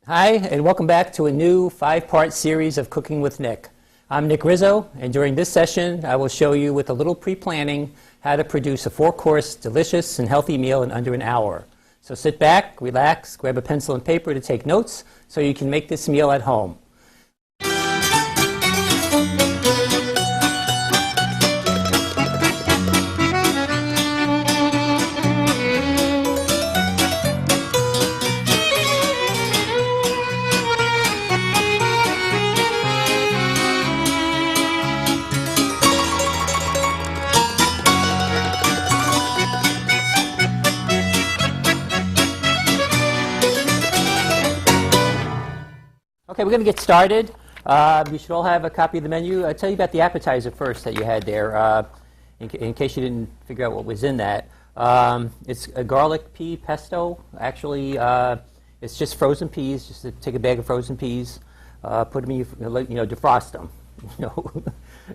Hi, and welcome back to a new 5-part series of Cooking with Nick. I'm Nick Rizzo, and during this session, I will show you with a little pre-planning how to produce a 4-course, delicious and healthy meal in under an hour. So sit back, relax, grab a pencil and paper to take notes so you can make this meal at home. Okay, we're going to get started. You should all have a copy of the menu. I'll tell you about the appetizer first that you had there, in case you didn't figure out what was in that. It's a garlic pea pesto. Actually, it's just frozen peas. Just to take a bag of frozen peas, put them in your, defrost them,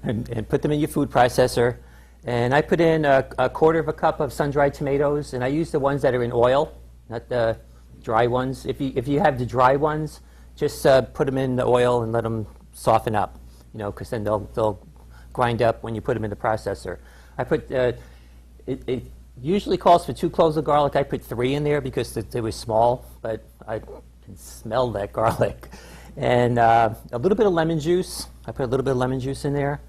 and put them in your food processor. And I put in a quarter of a cup of sun-dried tomatoes, and I use the ones that are in oil, not the dry ones. If you have the dry ones, just put them in the oil and let them soften up, because then they'll grind up when you put them in the processor. I put, it usually calls for 2 cloves of garlic. I put 3 in there because they were small, but I can smell that garlic. And a little bit of lemon juice. I put a little bit of lemon juice in there.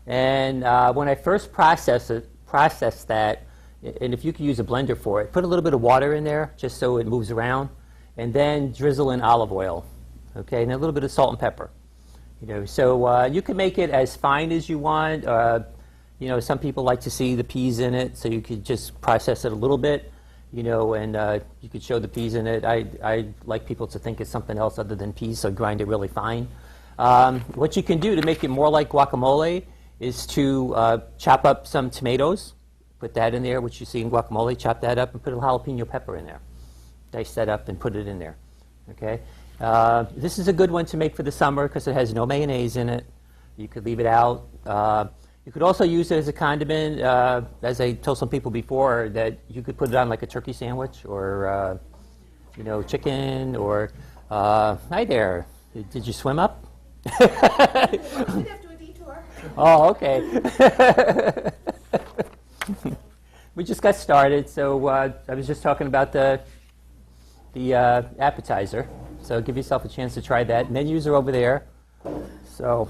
And when I first process that, and if you could use a blender for it, put a little bit of water in there just so it moves around, and then drizzle in olive oil. Okay, and a little bit of salt and pepper. So you can make it as fine as you want. Some people like to see the peas in it, so you could just process it a little bit, and you could show the peas in it. I like people to think it's something else other than peas, so grind it really fine. What you can do to make it more like guacamole is to chop up some tomatoes, put that in there, which you see in guacamole, chop that up, and put a jalapeno pepper in there. Dice that up and put it in there. Okay. This is a good one to make for the summer because it has no mayonnaise in it. You could leave it out. You could also use it as a condiment, as I told some people before, that you could put it on like a turkey sandwich or, chicken or, hi there, did you swim up? I did have to a detour. Oh, okay. We just got started, so I was just talking about the appetizer. So give yourself a chance to try that. Menus are over there. So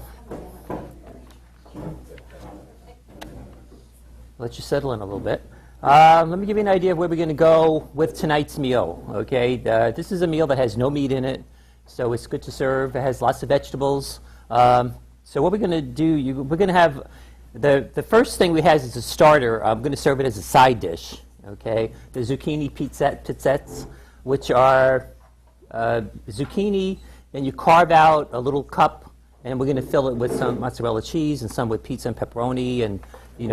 let you settle in a little bit. Let me give you an idea of where we're going to go with tonight's meal. Okay, this is a meal that has no meat in it, so it's good to serve. It has lots of vegetables. So what we're going to do, we're going to have the first thing we have is a starter. I'm going to serve it as a side dish. Okay, the zucchini pizzettes, which are zucchini, and you carve out a little cup, and we're going to fill it with some mozzarella cheese and some with pizza and pepperoni and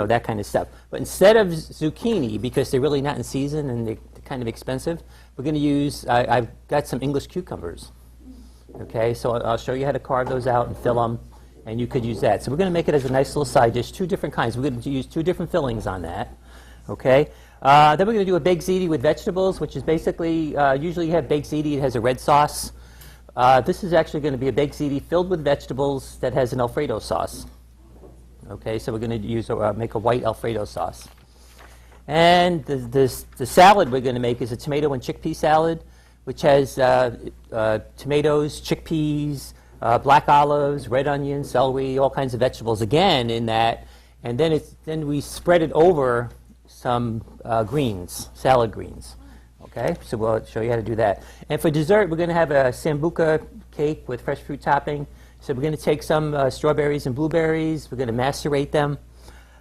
that kind of stuff. But instead of zucchini, because they're really not in season and they're kind of expensive, we're going to use, I've got some English cucumbers. Okay, so I'll show you how to carve those out and fill them, and you could use that. So we're going to make it as a nice little side dish, 2 different kinds. We're going to use 2 different fillings on that. Okay. Then we're going to do a baked ziti with vegetables, which is basically, usually you have baked ziti, it has a red sauce. This is actually going to be a baked ziti filled with vegetables that has an Alfredo sauce. Okay, so we're going to make a white Alfredo sauce. And the salad we're going to make is a tomato and chickpea salad, which has tomatoes, chickpeas, black olives, red onions, celery, all kinds of vegetables again in that. And then we spread it over some greens, salad greens. Okay, so we'll show you how to do that. And for dessert, we're going to have a sambuca cake with fresh fruit topping. So we're going to take some strawberries and blueberries. We're going to macerate them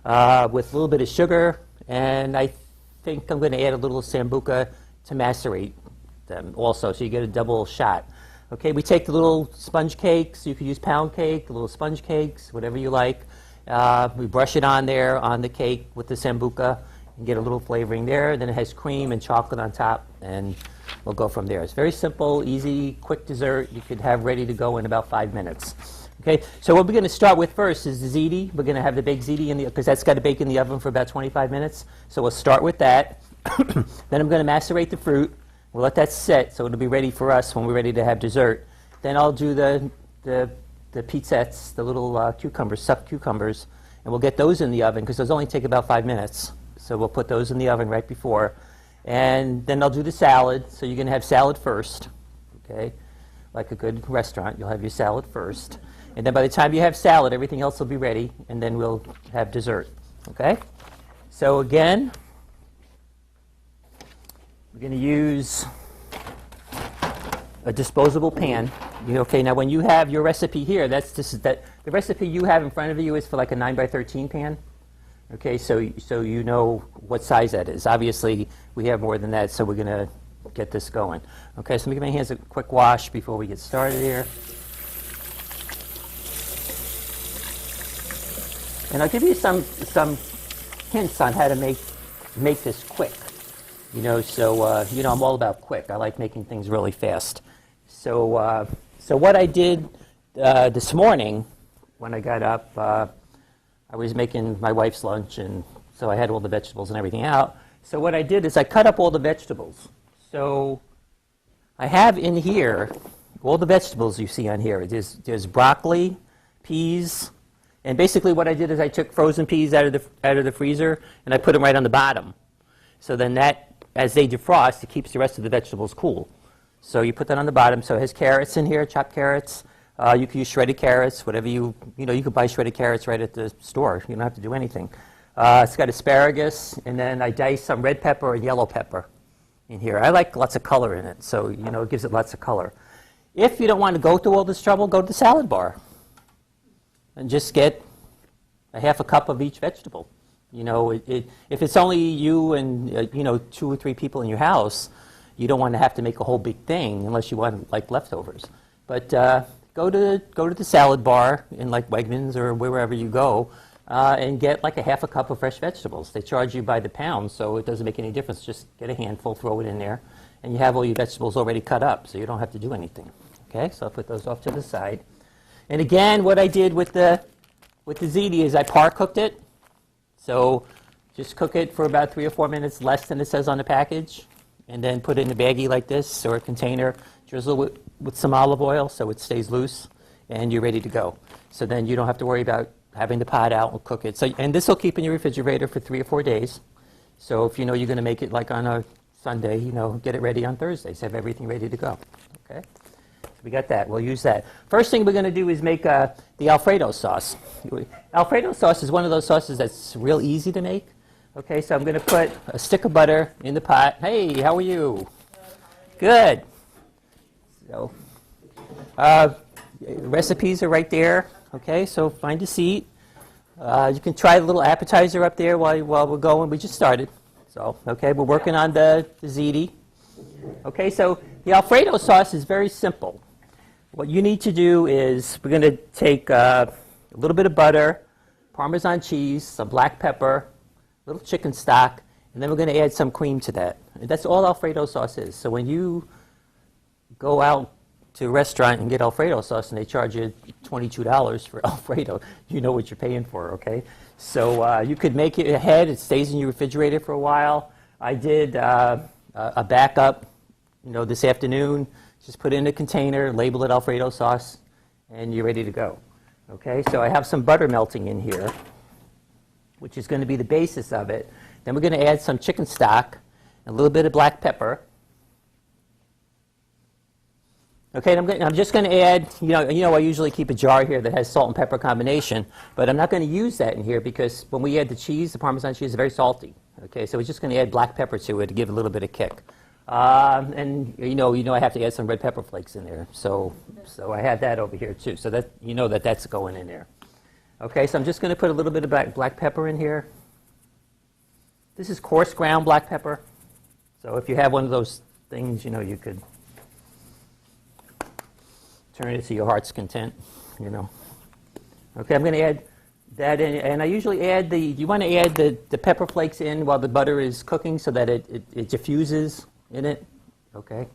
with a little bit of sugar. And I think I'm going to add a little sambuca to macerate them also, so you get a double shot. Okay, we take the little sponge cakes. You could use pound cake, the little sponge cakes, whatever you like. We brush it on there on the cake with the sambuca and get a little flavoring there. Then it has cream and chocolate on top, and we'll go from there. It's very simple, easy, quick dessert you could have ready to go in about 5 minutes. Okay, so what we're going to start with first is the ziti. We're going to have the baked ziti in the, because that's got to bake in the oven for about 25 minutes. So we'll start with that. Then I'm going to macerate the fruit. We'll let that sit, so it'll be ready for us when we're ready to have dessert. Then I'll do the pizzettes, the little cucumbers, stuffed cucumbers, and we'll get those in the oven because those only take about 5 minutes. So we'll put those in the oven right before. And then I'll do the salad. So you're going to have salad first, okay? Like a good restaurant, you'll have your salad first. And then by the time you have salad, everything else will be ready, and then we'll have dessert, okay? So again, we're going to use a disposable pan. Okay, now when you have your recipe here, the recipe you have in front of you is for like a 9x13 pan. Okay, so you know what size that is. Obviously, we have more than that, so we're going to get this going. Okay, so let me give my hands a quick wash before we get started here. And I'll give you some hints on how to make this quick. So I'm all about quick. I like making things really fast. So what I did this morning when I got up, I was making my wife's lunch, and so I had all the vegetables and everything out. So what I did is I cut up all the vegetables. So I have in here all the vegetables you see on here. There's broccoli, peas, and basically what I did is I took frozen peas out of the freezer and I put them right on the bottom. So then that, as they defrost, it keeps the rest of the vegetables cool. So you put that on the bottom. So it has carrots in here, chopped carrots. You can use shredded carrots, whatever you could buy shredded carrots right at the store. You don't have to do anything. It's got asparagus, and then I diced some red pepper and yellow pepper in here. I like lots of color in it, so it gives it lots of color. If you don't want to go through all this trouble, go to the salad bar and just get a half a cup of each vegetable. If it's only you and 2 or 3 people in your house, you don't want to have to make a whole big thing unless you want like leftovers. But go to the salad bar in like Wegmans or wherever you go and get like a half a cup of fresh vegetables. They charge you by the pound, so it doesn't make any difference. Just get a handful, throw it in there, and you have all your vegetables already cut up, so you don't have to do anything. Okay, so I'll put those off to the side. And again, what I did with the ziti is I par cooked it. So just cook it for about 3 or 4 minutes, less than it says on the package, and then put it in a baggie like this or a container, drizzle with some olive oil so it stays loose, and you're ready to go. So then you don't have to worry about having the pot out and cook it. And this will keep in your refrigerator for 3 or 4 days. So if you're going to make it like on a Sunday, get it ready on Thursdays. Have everything ready to go. Okay? We got that. We'll use that. First thing we're going to do is make the Alfredo sauce. Alfredo sauce is one of those sauces that's real easy to make. Okay, so I'm going to put a stick of butter in the pot. Hey, how are you? Good. So, recipes are right there. Okay, so find a seat. You can try the little appetizer up there while we're going. We just started. So, okay, we're working on the ziti. Okay, so the Alfredo sauce is very simple. What you need to do is we're going to take a little bit of butter, Parmesan cheese, some black pepper, a little chicken stock, and then we're going to add some cream to that. And that's all Alfredo sauce is. So when you go out to a restaurant and get Alfredo sauce and they charge you $22 for Alfredo, you know what you're paying for, okay? So you could make it ahead. It stays in your refrigerator for a while. I did a backup, this afternoon. Just put it in a container, label it Alfredo sauce, and you're ready to go. Okay, so I have some butter melting in here, which is going to be the basis of it. Then we're going to add some chicken stock, a little bit of black pepper. Okay, and I'm just going to add, I usually keep a jar here that has salt and pepper combination, but I'm not going to use that in here because when we add the cheese, the Parmesan cheese is very salty. Okay, so we're just going to add black pepper to it to give it a little bit of kick. And I have to add some red pepper flakes in there, so I have that over here too. So that that's going in there. Okay, so I'm just going to put a little bit of black pepper in here. This is coarse ground black pepper. So if you have one of those things, you could turn it to your heart's content. Okay, I'm going to add that in, and I usually add you want to add the pepper flakes in while the butter is cooking so that it diffuses in it. Okay.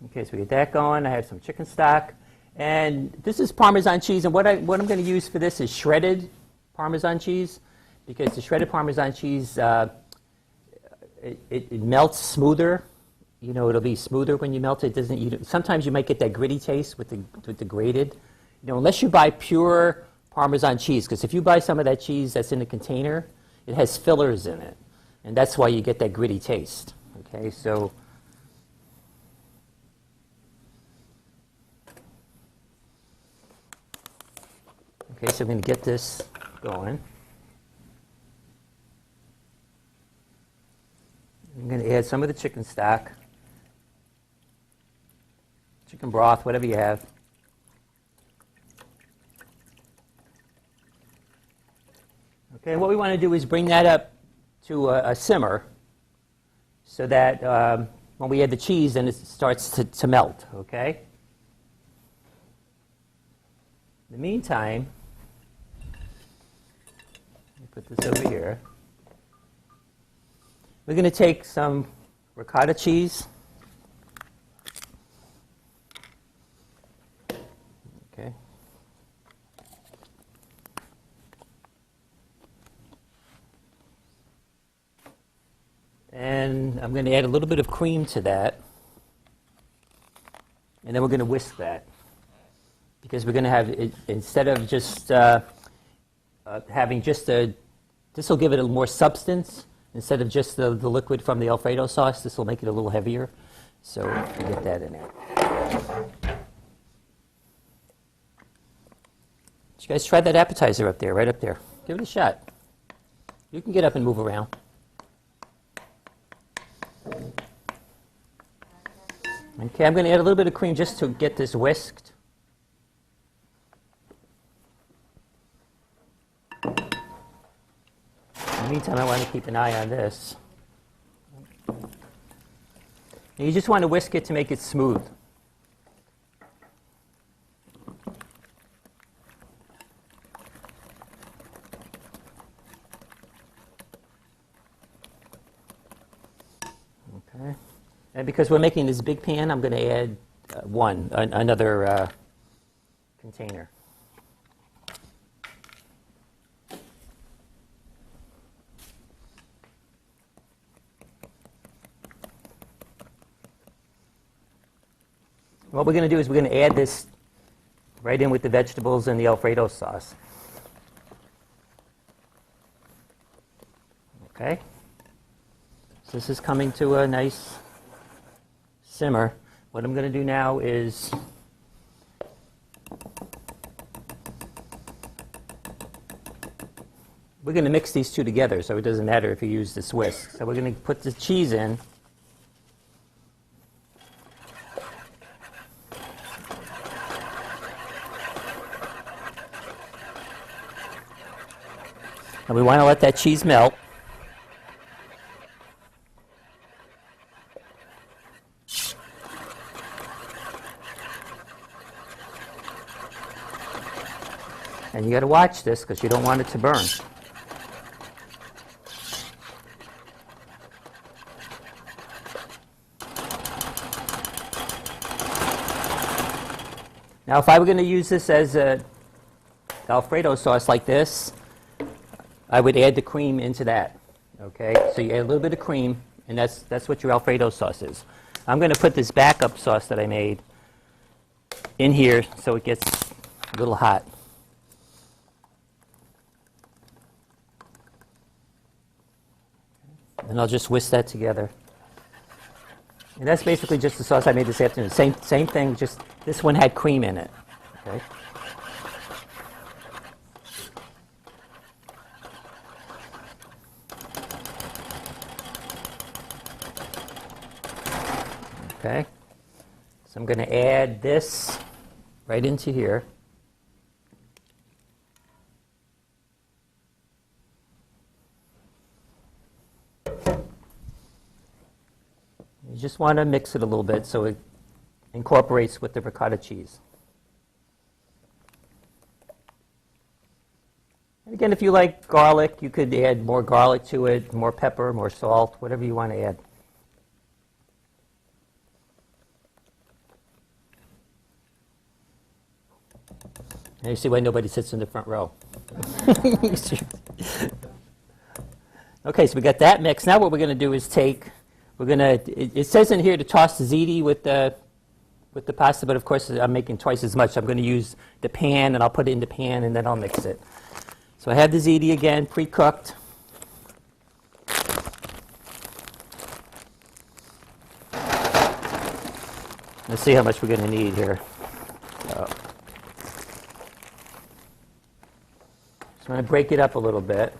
Okay, so we get that going. I have some chicken stock, and this is Parmesan cheese. And what I'm going to use for this is shredded Parmesan cheese. because the shredded Parmesan cheese, it melts smoother. You know, it'll be smoother when you melt it. Sometimes you might get that gritty taste with the grated. You know, unless you buy pure Parmesan cheese, because if you buy some of that cheese that's in a container, it has fillers in it, and that's why you get that gritty taste. Okay, so I'm going to get this going. I'm going to add some of the chicken stock, chicken broth, whatever you have. Okay, what we want to do is bring that up to a simmer so that when we add the cheese, then it starts to melt, okay? In the meantime, let me put this over here. We're going to take some ricotta cheese. Okay. And I'm going to add a little bit of cream to that. And then we're going to whisk that. Because we're going to have, instead of just having just this will give it a little more substance. Instead of just the liquid from the Alfredo sauce, this will make it a little heavier. So we'll get that in there. Did you guys try that appetizer up there, right up there? Give it a shot. You can get up and move around. Okay, I'm going to add a little bit of cream just to get this whisked. In the meantime, I want to keep an eye on this. And you just want to whisk it to make it smooth. Okay. And because we're making this big pan, I'm going to add another container. What we're going to do is we're going to add this right in with the vegetables and the Alfredo sauce. Okay? So this is coming to a nice simmer. What I'm going to do now is we're going to mix these two together, so it doesn't matter if you use this whisk. So we're going to put the cheese in. And we want to let that cheese melt. And you got to watch this because you don't want it to burn. Now, if I were going to use this as a Alfredo sauce like this, I would add the cream into that. Okay, so you add a little bit of cream, and that's what your Alfredo sauce is. I'm going to put this backup sauce that I made in here so it gets a little hot. And I'll just whisk that together. And that's basically just the sauce I made this afternoon. Same thing, just this one had cream in it. Okay. Okay. So I'm going to add this right into here. You just want to mix it a little bit so it incorporates with the ricotta cheese. And again, if you like garlic, you could add more garlic to it, more pepper, more salt, whatever you want to add. And you see why nobody sits in the front row. Okay, so we got that mix. Now what we're going to do is it says in here to toss the ziti with the pasta, but of course I'm making twice as much. I'm going to use the pan, and I'll put it in the pan, and then I'll mix it. So I have the ziti again, pre-cooked. Let's see how much we're going to need here. So I'm going to break it up a little bit.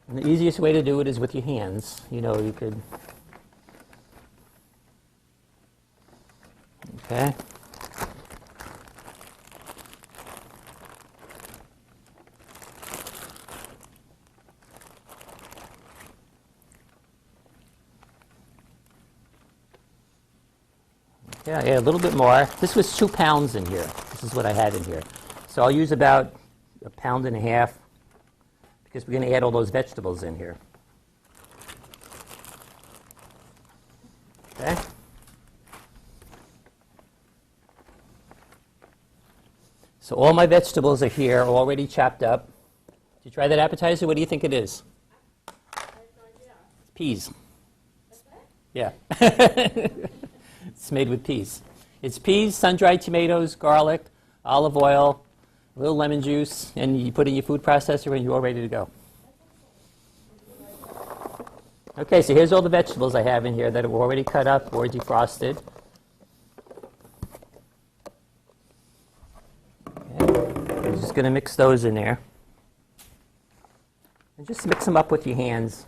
And the easiest way to do it is with your hands. You know, you could. Okay. Yeah, a little bit more. This was 2 pounds in here. This is what I had in here. So I'll use about 1.5 pounds because we're going to add all those vegetables in here. Okay. So all my vegetables are here, already chopped up. Did you try that appetizer? What do you think it is? I have no idea. It's peas. What's that? Yeah. It's made with peas. It's peas, sun-dried tomatoes, garlic, olive oil, a little lemon juice, and you put it in your food processor and you're all ready to go. Okay, so here's all the vegetables I have in here that are already cut up or defrosted. Okay. I'm just going to mix those in there. And just mix them up with your hands.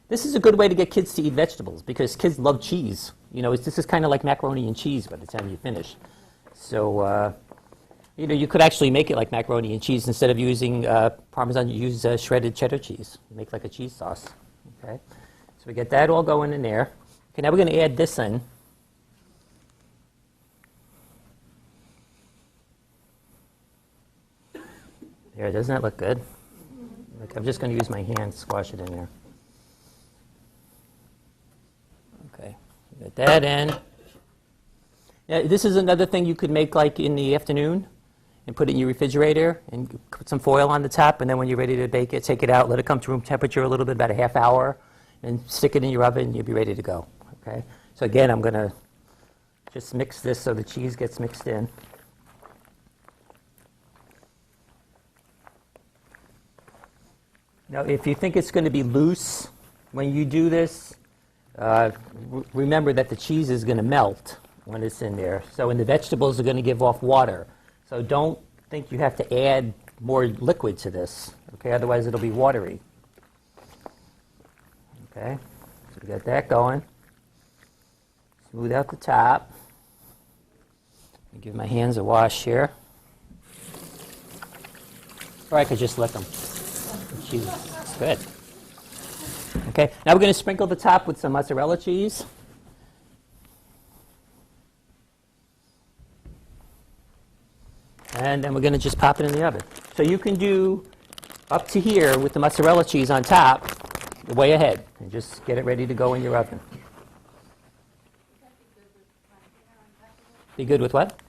This is a good way to get kids to eat vegetables because kids love cheese. You know, this is kind of like macaroni and cheese by the time you finish. So, you know, you could actually make it like macaroni and cheese. Instead of using Parmesan, you use shredded cheddar cheese. You make like a cheese sauce. Okay, so we get that all going in there. Okay, now we're going to add this in. There, doesn't that look good? Like, I'm just going to use my hand to squash it in there. Okay, get that in. Now, this is another thing you could make like in the afternoon and put it in your refrigerator and put some foil on the top, and then when you're ready to bake it, take it out, let it come to room temperature a little bit, about a half hour, and stick it in your oven, and you'll be ready to go. Okay. So again, I'm going to just mix this so the cheese gets mixed in. Now, if you think it's going to be loose when you do this, remember that the cheese is going to melt when it's in there. So, and the vegetables are going to give off water. So don't think you have to add more liquid to this, okay? Otherwise it'll be watery. Okay, so we got that going. Smooth out the top. Give my hands a wash here. Or I could just lick them. Cheese, it's good. Okay, now we're going to sprinkle the top with some mozzarella cheese. And then we're going to just pop it in the oven. So you can do up to here with the mozzarella cheese on top, way ahead, and just get it ready to go in your oven. Be good with what?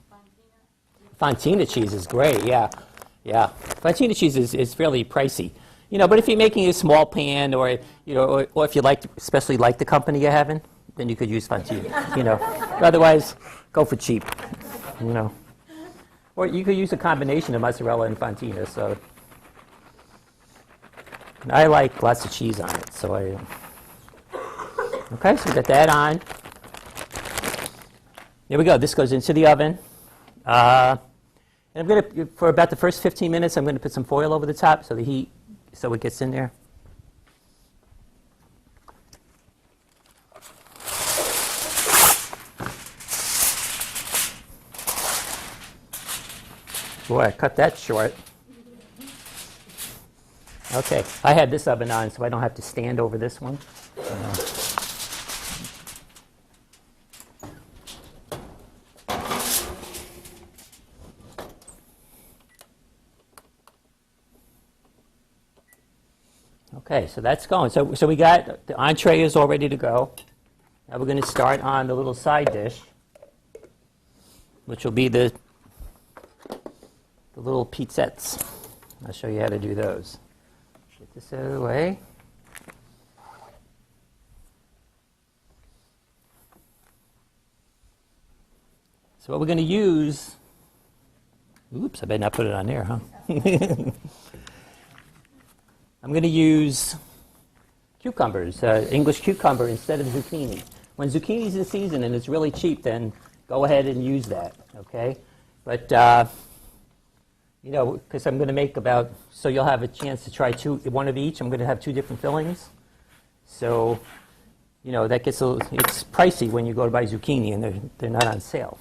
Fontina cheese is great, yeah. Yeah. Fontina cheese is fairly pricey. You know, but if you're making a small pan or, you know, or if you like, especially like the company you're having, then you could use Fontina, you know. Otherwise, go for cheap, you know. Or you could use a combination of mozzarella and Fontina. So I like lots of cheese on it. So okay, so we got that on. There we go. This goes into the oven. And I'm going to, for about the first 15 minutes, I'm going to put some foil over the top so the heat, so it gets in there. Boy, I cut that short. Okay, I had this oven on, so I don't have to stand over this one. Okay, so that's going. So we got the entree is all ready to go. Now we're going to start on the little side dish, which will be the the little pizzettes. I'll show you how to do those. Get this out of the way. So what we're going to use, oops, I better not put it on there, huh? I'm going to use cucumbers, English cucumber instead of zucchini. When zucchini's in season and it's really cheap, then go ahead and use that, okay? But, you know, because I'm going to make about, so you'll have a chance to try one of each. I'm going to have 2 different fillings. So, you know, that gets it's pricey when you go to buy zucchini and they're not on sale.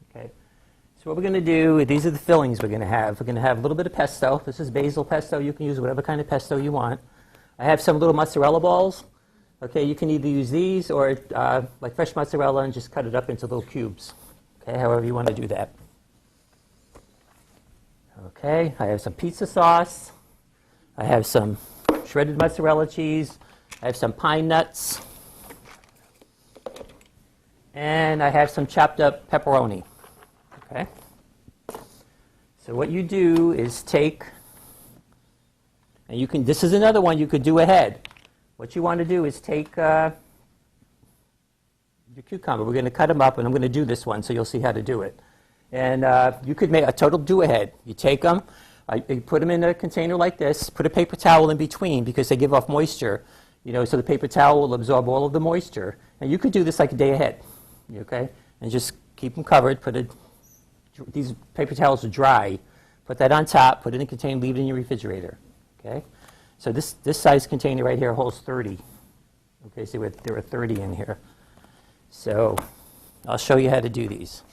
Okay. So what we're going to do, these are the fillings we're going to have. We're going to have a little bit of pesto. This is basil pesto. You can use whatever kind of pesto you want. I have some little mozzarella balls. Okay, you can either use these or like fresh mozzarella and just cut it up into little cubes. Okay, however you want to do that. Okay, I have some pizza sauce. I have some shredded mozzarella cheese. I have some pine nuts. And I have some chopped up pepperoni. Okay. So what you do is take, and you can, this is another one you could do ahead. What you want to do is take your cucumber. We're going to cut them up, and I'm going to do this one so you'll see how to do it. And you could make a total do-ahead. You take them, you put them in a container like this, put a paper towel in between because they give off moisture, you know, so the paper towel will absorb all of the moisture. And you could do this like a day ahead, okay? And just keep them covered, these paper towels are dry. Put that on top, put it in a container, leave it in your refrigerator. Okay? So this size container right here holds 30. Okay, so there are 30 in here. So I'll show you how to do these.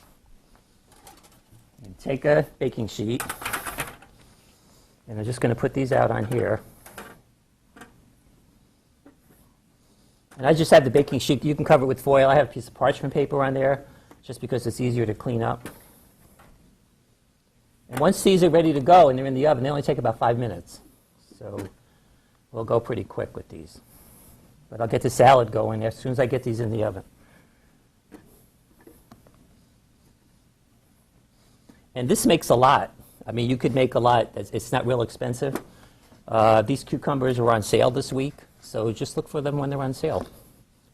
And take a baking sheet, and I'm just going to put these out on here. And I just have the baking sheet. You can cover it with foil. I have a piece of parchment paper on there just because it's easier to clean up. And once these are ready to go and they're in the oven, they only take about 5 minutes. So we'll go pretty quick with these. But I'll get the salad going as soon as I get these in the oven. And this makes a lot. I mean, you could make a lot. It's not real expensive. These cucumbers were on sale this week, so just look for them when they're on sale.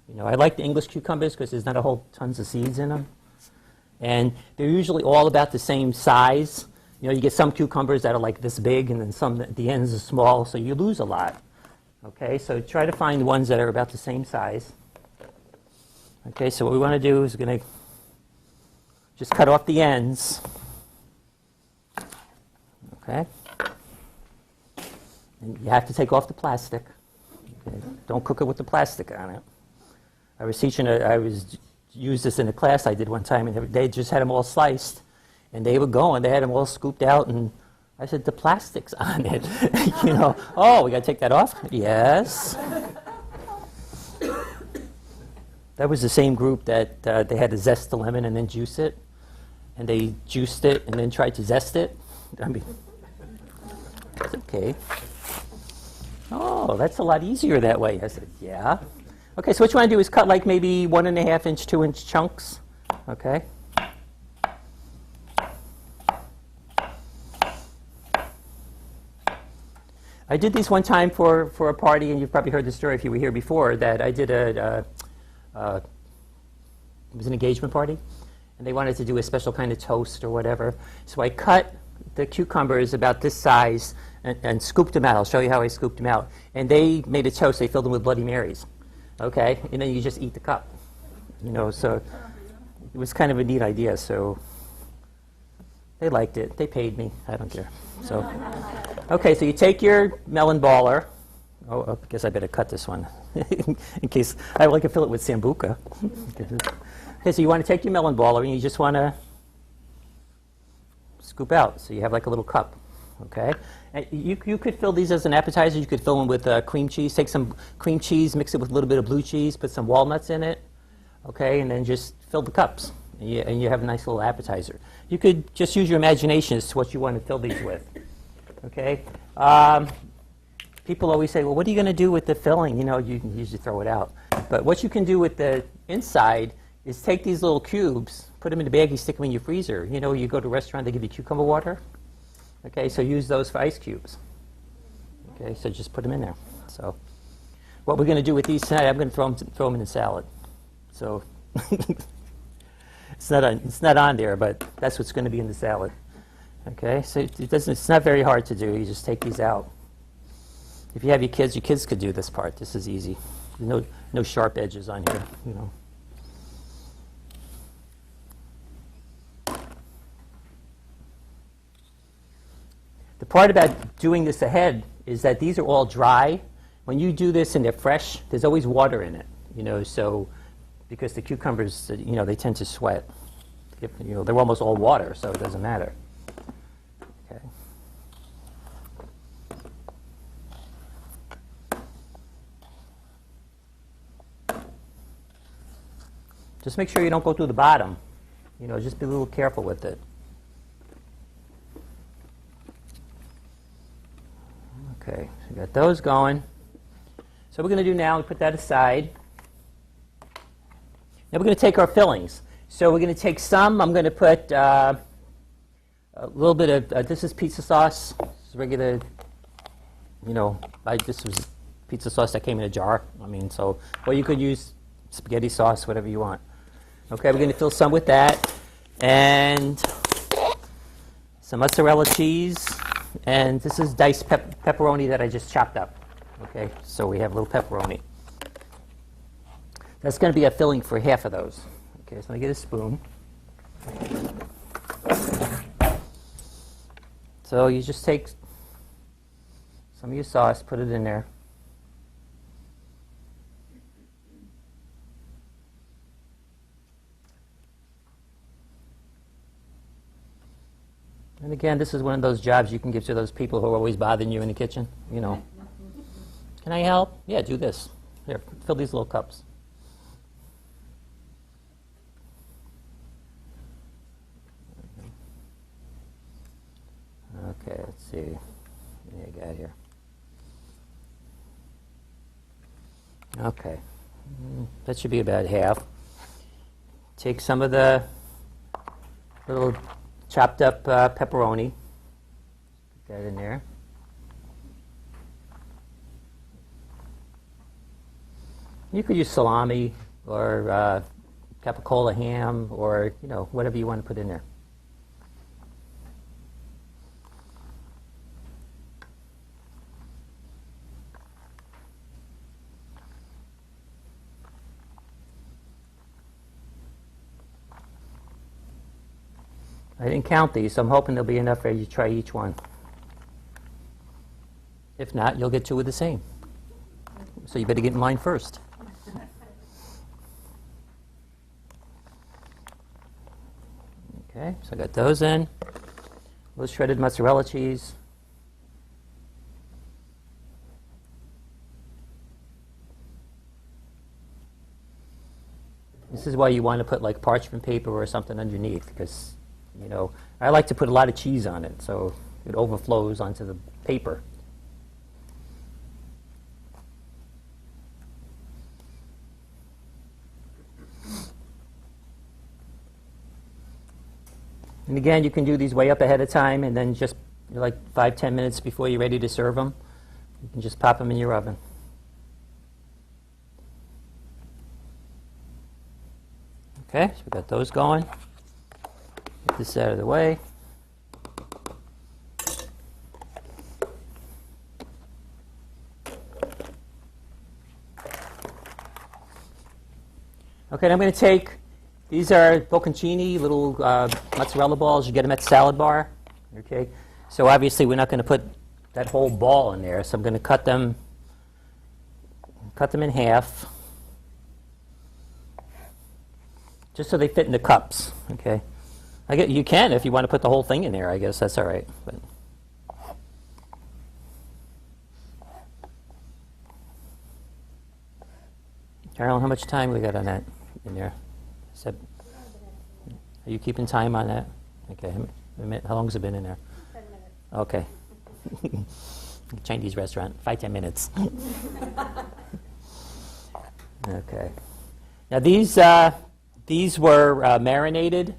You know, I like the English cucumbers because there's not a whole tons of seeds in them. And they're usually all about the same size. You know, you get some cucumbers that are like this big, and then some at the ends are small, so you lose a lot. Okay, so try to find ones that are about the same size. Okay, so what we want to do is we're going to just cut off the ends. Okay. And you have to take off the plastic. Okay. Don't cook it with the plastic on it. I was used this in a class I did one time, and they just had them all sliced. And they were going, they had them all scooped out, and I said, the plastic's on it. You know, oh, we got to take that off? Yes. That was the same group that they had to zest the lemon and then juice it. And they juiced it and then tried to zest it. I mean, it's okay. Oh, that's a lot easier that way. I said, yeah. Okay, so what you want to do is cut like maybe 1.5 inch, 2 inch chunks. Okay. I did these one time for a party, and you've probably heard the story if you were here before, that I did it was an engagement party, and they wanted to do a special kind of toast or whatever. So I cut the cucumbers about this size and scooped them out. I'll show you how I scooped them out. And they made a toast. They filled them with Bloody Marys. Okay? And then you just eat the cup. You know, so it was kind of a neat idea. So they liked it. They paid me. I don't care. So, okay, so you take your melon baller. Oh, I guess I better cut this one in case I like to fill it with Sambuca. Okay, so you want to take your melon baller and you just want to scoop out. So you have like a little cup. Okay, and you could fill these as an appetizer. You could fill them with cream cheese. Take some cream cheese, mix it with a little bit of blue cheese, put some walnuts in it. Okay, and then just fill the cups, and you have a nice little appetizer. You could just use your imagination as to what you want to fill these with. Okay. People always say, well, what are you going to do with the filling? You know, you can usually throw it out. But what you can do with the inside is take these little cubes, put them in a baggie, stick them in your freezer. You know, you go to a restaurant, they give you cucumber water. Okay, so use those for ice cubes. Okay, so just put them in there. So what we're going to do with these tonight, I'm going to throw them in the salad. So it's not on there, but that's what's going to be in the salad. Okay, so it's not very hard to do. You just take these out. If you have your kids could do this part. This is easy. No sharp edges on here, you know. The part about doing this ahead is that these are all dry. When you do this and they're fresh, there's always water in it, you know, so because the cucumbers, you know, they tend to sweat. You know, they're almost all water, so it doesn't matter. Okay. Just make sure you don't go through the bottom. You know, just be a little careful with it. Okay, so we got those going. So what we're going to do now, we put that aside. Now we're going to take our fillings. So we're going to take some. I'm going to put a little bit of, this is pizza sauce. This is regular, you know, this was pizza sauce that came in a jar. I mean, so, or you could use spaghetti sauce, whatever you want. Okay, we're going to fill some with that. And some mozzarella cheese. And this is diced pepperoni that I just chopped up. Okay, so we have a little pepperoni. That's going to be a filling for half of those. Okay, so I get a spoon. So you just take some of your sauce, put it in there. And again, this is one of those jobs you can give to those people who are always bothering you in the kitchen. You know, can I help? Yeah, do this. Here, fill these little cups. Okay, let's see. What do you got here? Okay, that should be about half. Take some of the little chopped up pepperoni. Put that in there. You could use salami or capicola ham or, you know, whatever you want to put in there. I didn't count these, so I'm hoping there'll be enough for you to try each one. If not, you'll get two of the same. So you better get in line first. Okay, so I got those in. A little shredded mozzarella cheese. This is why you want to put like parchment paper or something underneath, because, you know, I like to put a lot of cheese on it, so it overflows onto the paper. And again, you can do these way up ahead of time, and then just like 5-10 minutes before you're ready to serve them, you can just pop them in your oven. Okay, so we've got those going. Get this out of the way. Okay, and I'm going to take, these are bocconcini, little mozzarella balls. You get them at the salad bar. Okay, so obviously we're not going to put that whole ball in there, so I'm going to cut them in half, just so they fit in the cups. Okay, you can if you want to put the whole thing in there. I guess that's all right. But Carolyn, how much time we got on that in there? Are you keeping time on that? Okay. How long has it been in there? 10 minutes. Okay. Chinese restaurant, 5-10 minutes. Okay. Now these were marinated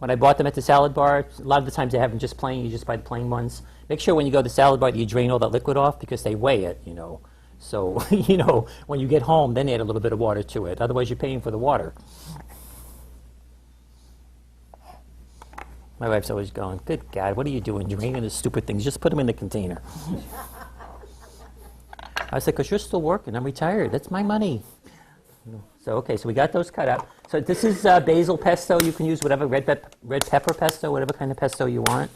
When I bought them at the salad bar, a lot of the times they have them just plain. You just buy the plain ones. Make sure when you go to the salad bar that you drain all that liquid off because they weigh it, you know. So, you know, when you get home, then add a little bit of water to it. Otherwise, you're paying for the water. My wife's always going, good God, what are you doing? Draining the stupid things. Just put them in the container. I said, because you're still working. I'm retired. That's my money. So, okay, so we got those cut up. So this is basil pesto. You can use whatever, red pepper pesto, whatever kind of pesto you want.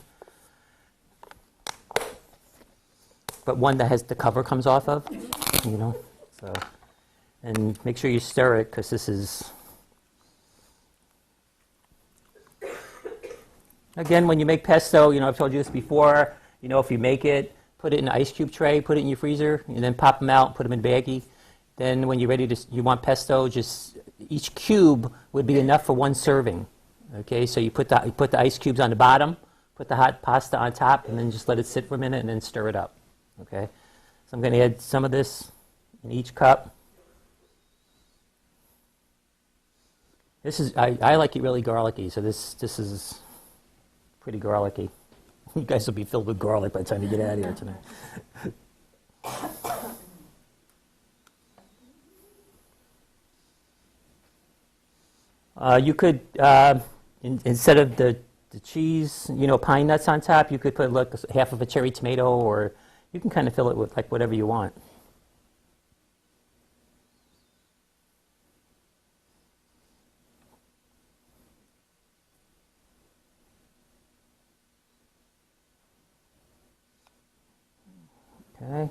But one that has the cover comes off of, you know. So, and make sure you stir it because this is, again, when you make pesto, you know, I've told you this before, you know, if you make it, put it in an ice cube tray, put it in your freezer, and then pop them out, put them in a baggie. Then when you're ready to, you want pesto, just each cube would be enough for one serving. Okay, so you put the ice cubes on the bottom, put the hot pasta on top, and then just let it sit for a minute and then stir it up. Okay, so I'm going to add some of this in each cup. This is, I like it really garlicky, so this is pretty garlicky. You guys will be filled with garlic by the time you get out of here tonight. You could, instead of the cheese, you know, pine nuts on top, you could put like half of a cherry tomato, or you can kind of fill it with like whatever you want. Okay.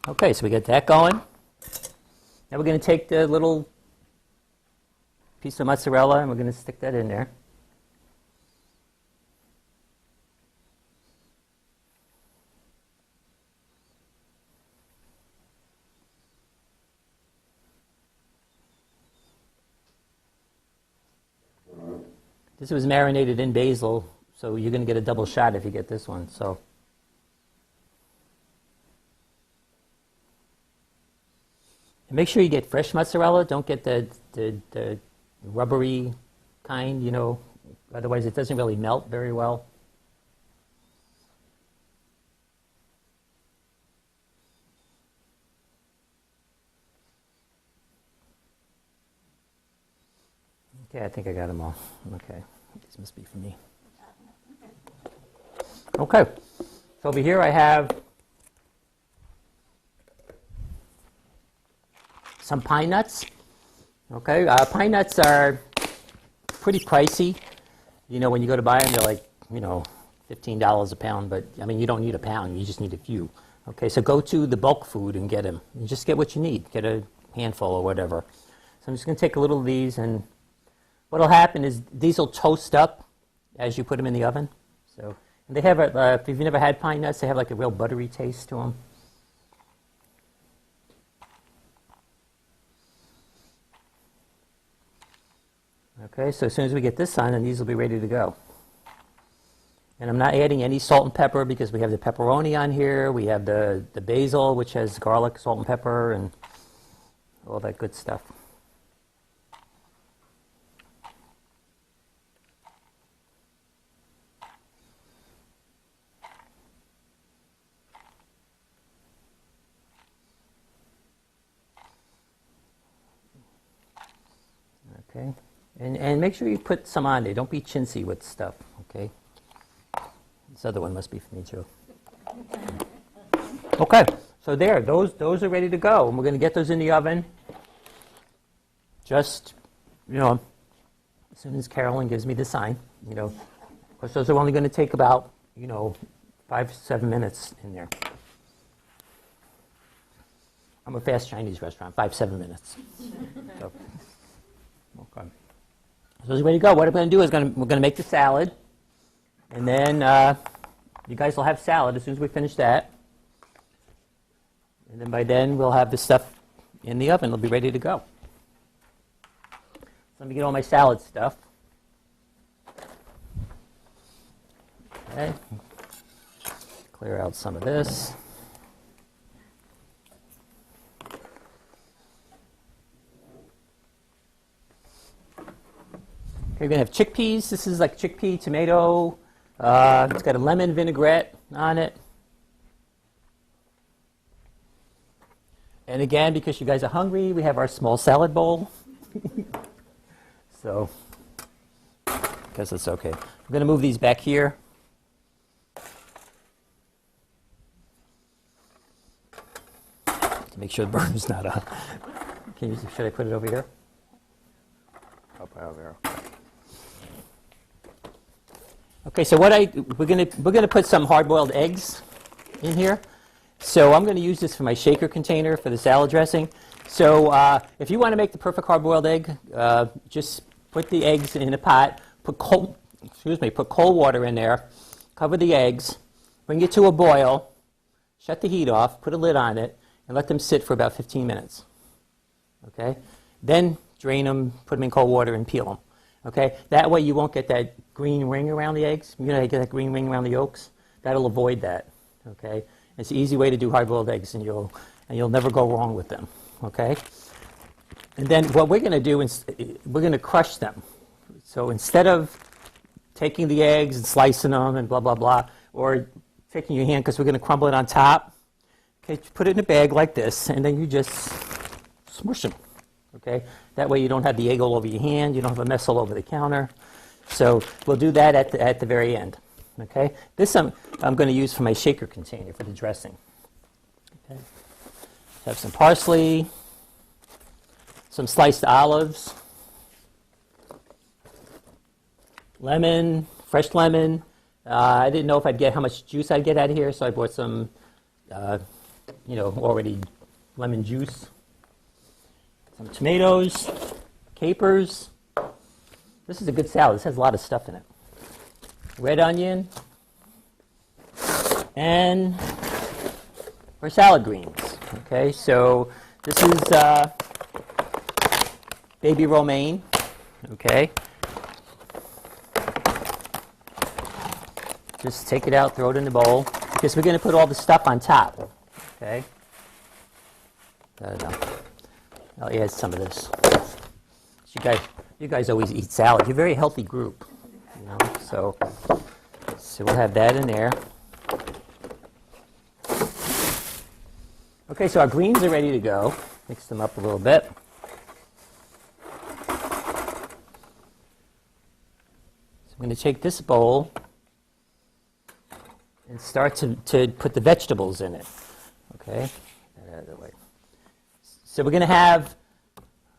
Okay, so we got that going. Now we're going to take the little piece of mozzarella and we're going to stick that in there. This was marinated in basil, so you're going to get a double shot if you get this one. So. And make sure you get fresh mozzarella. Don't get the rubbery kind, you know. Otherwise, it doesn't really melt very well. Okay, I think I got them all. Okay, these must be for me. Okay, so over here I have some pine nuts. Okay, pine nuts are pretty pricey. You know, when you go to buy them, they're like, you know, $15 a pound. But I mean, you don't need a pound; you just need a few. Okay, so go to the bulk food and get them. You just get what you need. Get a handful or whatever. So I'm just going to take a little of these, and what'll happen is these will toast up as you put them in the oven. So and they have if you've never had pine nuts, they have like a real buttery taste to them. Okay, so as soon as we get this on, then these will be ready to go. And I'm not adding any salt and pepper because we have the pepperoni on here. We have the basil, which has garlic, salt and pepper, and all that good stuff. Okay. And make sure you put some on there. Don't be chintzy with stuff, okay? This other one must be for me too. Okay, so there, those are ready to go. And we're going to get those in the oven. Just, you know, as soon as Carolyn gives me the sign, you know. Of course, those are only going to take about, you know, 5-7 minutes in there. I'm a fast Chinese restaurant, 5-7 minutes. So, okay. So it's ready to go. What I'm going to do is we're going to make the salad, and then you guys will have salad as soon as we finish that. And then by then we'll have the stuff in the oven. It'll be ready to go. So let me get all my salad stuff. Okay. Clear out some of this. You're going to have chickpeas. This is like chickpea, tomato. It's got a lemon vinaigrette on it. And again, because you guys are hungry, we have our small salad bowl. So, I guess it's okay. I'm going to move these back here. To make sure the burner's not on. Should I put it over here? I'll put it over here. Okay, so we're gonna put some hard-boiled eggs in here. So I'm going to use this for my shaker container for the salad dressing. So if you want to make the perfect hard-boiled egg, just put the eggs in a pot. Put cold water in there. Cover the eggs. Bring it to a boil. Shut the heat off. Put a lid on it, and let them sit for about 15 minutes. Okay. Then drain them. Put them in cold water and peel them. Okay. That way you won't get that green ring around the eggs. You know how you get that green ring around the yolks? That'll avoid that. Okay. It's an easy way to do hard-boiled eggs, and you'll never go wrong with them. Okay. And then what we're going to do is we're going to crush them. So instead of taking the eggs and slicing them and blah blah blah, or taking your hand because we're going to crumble it on top. Okay, put it in a bag like this, and then you just smush them. Okay, that way you don't have the egg all over your hand. You don't have a mess all over the counter. So we'll do that at the very end. Okay, this I'm going to use for my shaker container for the dressing. Okay, have some parsley, some sliced olives, lemon, fresh lemon. I didn't know if I'd get how much juice I'd get out of here, so I bought some, already lemon juice. Some tomatoes, capers. This is a good salad. This has a lot of stuff in it. Red onion, and for salad greens. Okay, so this is baby romaine. Okay. Just take it out, throw it in the bowl, because we're going to put all the stuff on top. Okay. I'll add some of this. You guys always eat salad. You're a very healthy group, you know. So we'll have that in there. Okay, so our greens are ready to go. Mix them up a little bit. So I'm going to take this bowl and start to put the vegetables in it. Okay, get out of the way. So we're going to have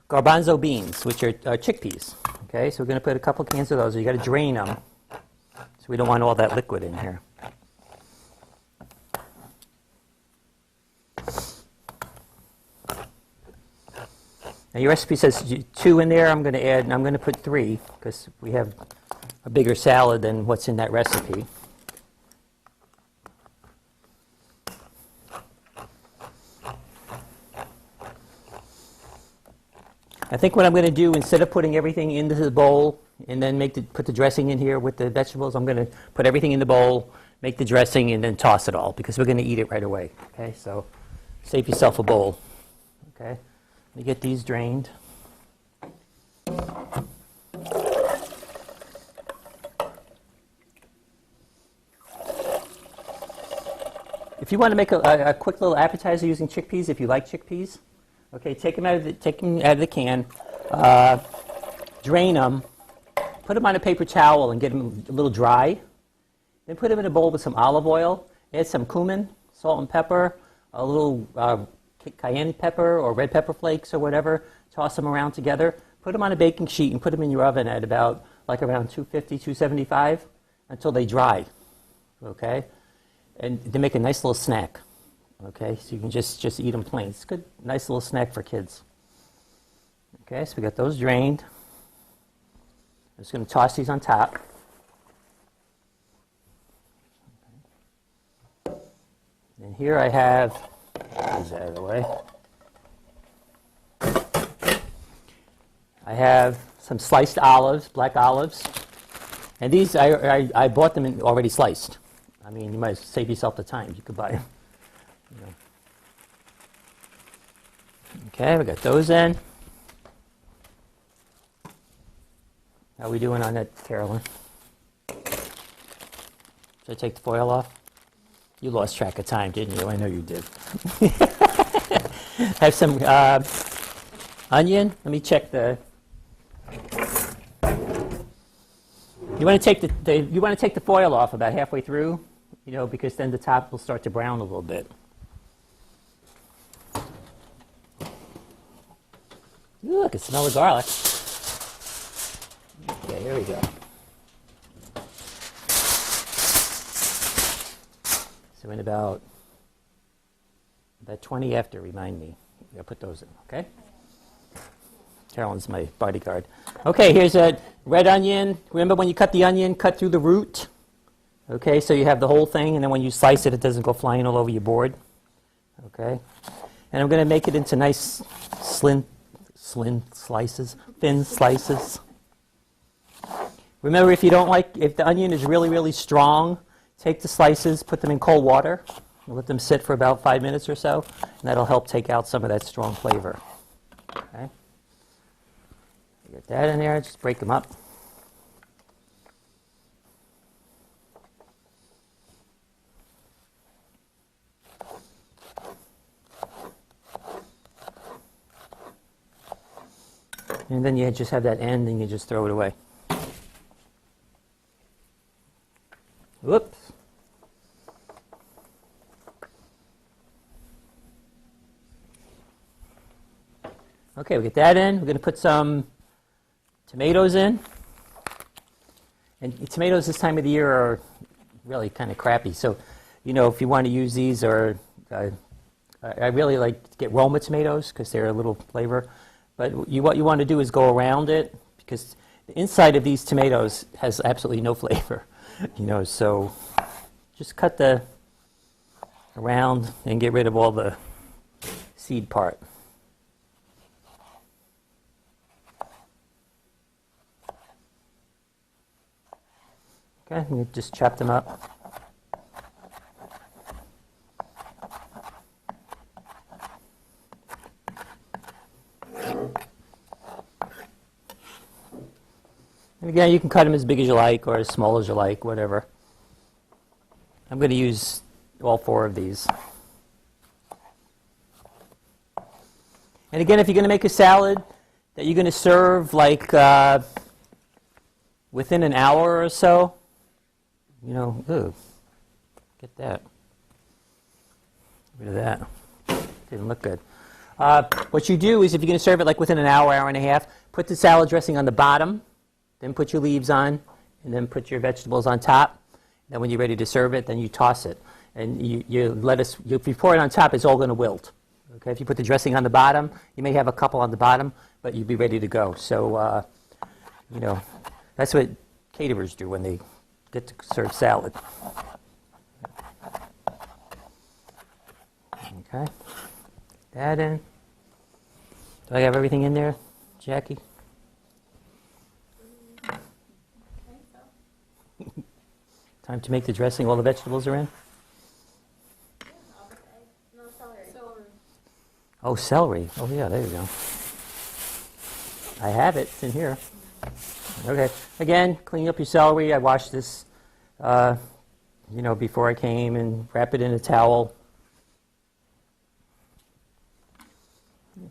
garbanzo beans, which are chickpeas. Okay, so we're going to put a couple cans of those. You got to drain them, so we don't want all that liquid in here. Now your recipe says 2 in there. I'm going to add, and I'm going to put 3 because we have a bigger salad than what's in that recipe. I think what I'm going to do, instead of putting everything into the bowl and then put the dressing in here with the vegetables, I'm going to put everything in the bowl, make the dressing, and then toss it all because we're going to eat it right away. Okay, so save yourself a bowl. Okay, let me get these drained. If you want to make a quick little appetizer using chickpeas, if you like chickpeas, okay, take them out of the can, drain them, put them on a paper towel and get them a little dry. Then put them in a bowl with some olive oil, add some cumin, salt and pepper, a little cayenne pepper or red pepper flakes or whatever. Toss them around together. Put them on a baking sheet and put them in your oven at around 250, 275 until they dry. Okay, and they make a nice little snack. Okay, so you can just eat them plain. It's a good, nice little snack for kids. Okay, so we got those drained. I'm just going to toss these on top. And here I have, these out of the way. I have some sliced olives, black olives. And these, I bought them already sliced. I mean, you might save yourself the time. You could buy them. Okay, we got those in. How are we doing on that, Carolyn? Should I take the foil off? You lost track of time, didn't you? I know you did. Have some onion. Let me check the. You want to take the foil off about halfway through, because then the top will start to brown a little bit. Ooh, I can smell the garlic. Okay, here we go. So in about 20 after, remind me. I'll put those in, okay? Carolyn's my bodyguard. Okay, here's a red onion. Remember when you cut the onion, cut through the root. Okay, so you have the whole thing, and then when you slice it, it doesn't go flying all over your board. Okay? And I'm going to make it into nice thin slices. Remember, if the onion is really, really strong, take the slices, put them in cold water, and let them sit for about 5 minutes or so, and that'll help take out some of that strong flavor. Okay? Get that in there, just break them up. And then you just have that end and you just throw it away. Whoops. Okay, we get that in. We're going to put some tomatoes in. And tomatoes this time of the year are really kind of crappy. So, if you want to use these, or I really like to get Roma tomatoes because they're a little flavor. But what you want to do is go around it, because the inside of these tomatoes has absolutely no flavor. So just cut around and get rid of all the seed part. Okay, you just chop them up. And again, you can cut them as big as you like or as small as you like, whatever. I'm going to use all 4 of these. And again, if you're going to make a salad that you're going to serve within an hour or so, ooh, get that. Get rid of that. Didn't look good. What you do is, if you're going to serve it within an hour, hour and a half, put the salad dressing on the bottom. Then put your leaves on, and then put your vegetables on top. Then when you're ready to serve it, then you toss it. And if you pour it on top, it's all going to wilt. Okay, if you put the dressing on the bottom, you may have a couple on the bottom, but you'll be ready to go. So, that's what caterers do when they get to serve salad. Okay, that in. Do I have everything in there, Jackie? Time to make the dressing. All the vegetables are in? No, celery. Oh, celery. Oh, yeah, there you go. I have it. It's in here. Okay. Again, clean up your celery. I washed this, before I came, and wrap it in a towel.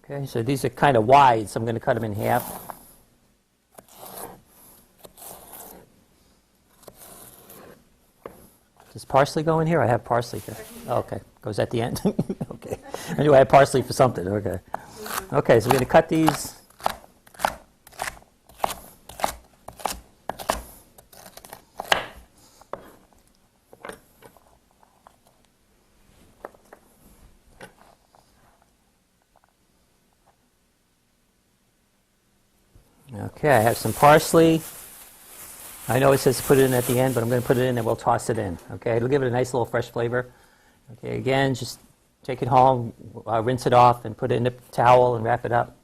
Okay, so these are kind of wide, so I'm going to cut them in half. Does parsley go in here? I have parsley here. Oh, okay, goes at the end. Okay. I knew I had parsley for something. Okay. Okay, so we're going to cut these. Okay, I have some parsley. I know it says to put it in at the end, but I'm going to put it in and we'll toss it in. Okay, it'll give it a nice little fresh flavor. Okay, again, just take it home, rinse it off, and put it in a towel and wrap it up.